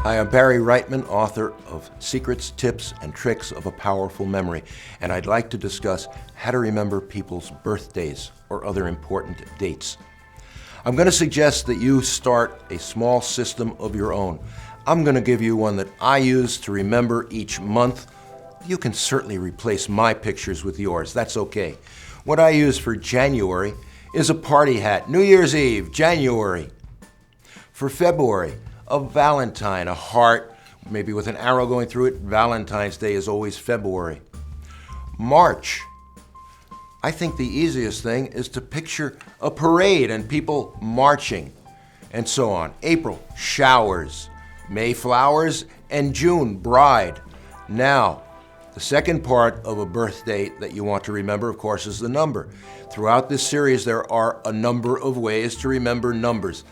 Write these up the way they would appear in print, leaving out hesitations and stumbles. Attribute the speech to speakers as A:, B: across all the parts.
A: I am Barry Reitman, author of Secrets, Tips, and Tricks of a Powerful Memory, and I'd like to discuss how to remember people's birthdays or other important dates. I'm going to suggest that you start a small system of your own. I'm going to give you one that I use to remember each month. You can certainly replace my pictures with yours. That's okay. What I use for January is a party hat. New Year's Eve, January. For February, a Valentine, a heart, maybe with an arrow going through it. Valentine's Day is always February. March, I think the easiest thing is to picture a parade and people marching and so on. April, showers. May, flowers. And June, bride. Now, the second part of a birthday that you want to remember, of course, is the number. Throughout this series, there are a number of ways to remember numbers.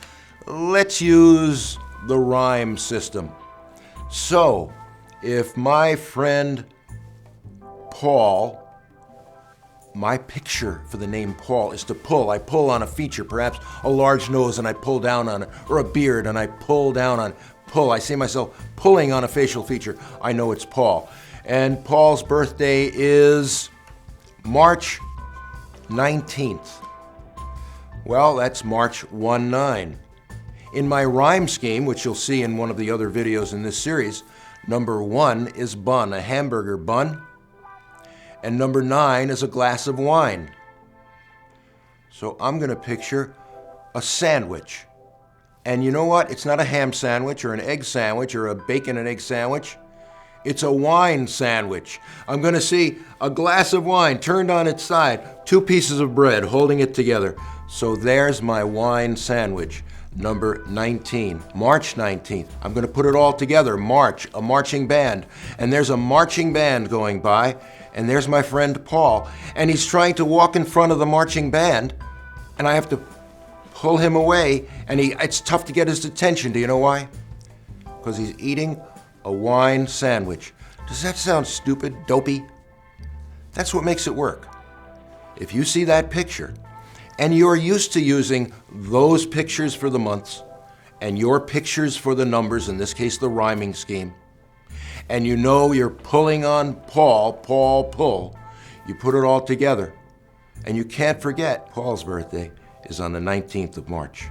A: Let's use the rhyme system. So, if my friend Paul, my picture for the name Paul is to pull. I pull on a feature, perhaps a large nose, and I pull down on it, or a beard, and I pull down on pull. I see myself pulling on a facial feature. I know it's Paul. And Paul's birthday is March 19th. Well, that's March 19. In my rhyme scheme, which you'll see in one of the other videos in this series, number 1 is bun, a hamburger bun, and number 9 is a glass of wine. So I'm going to picture a sandwich. And you know what? It's not a ham sandwich or an egg sandwich or a bacon and egg sandwich. It's a wine sandwich. I'm going to see a glass of wine turned on its side, 2 pieces of bread holding it together. So there's my wine sandwich. Number 19, March 19th. I'm going to put it all together. March, a marching band. And there's a marching band going by, and there's my friend Paul, and he's trying to walk in front of the marching band, and I have to pull him away, and it's tough to get his attention. Do you know why? Because he's eating a wine sandwich. Does that sound stupid, dopey? That's what makes it work. If you see that picture, and you're used to using those pictures for the months and your pictures for the numbers, in this case the rhyming scheme, and you know you're pulling on Paul, pull, you put it all together, and you can't forget Paul's birthday is on the 19th of March.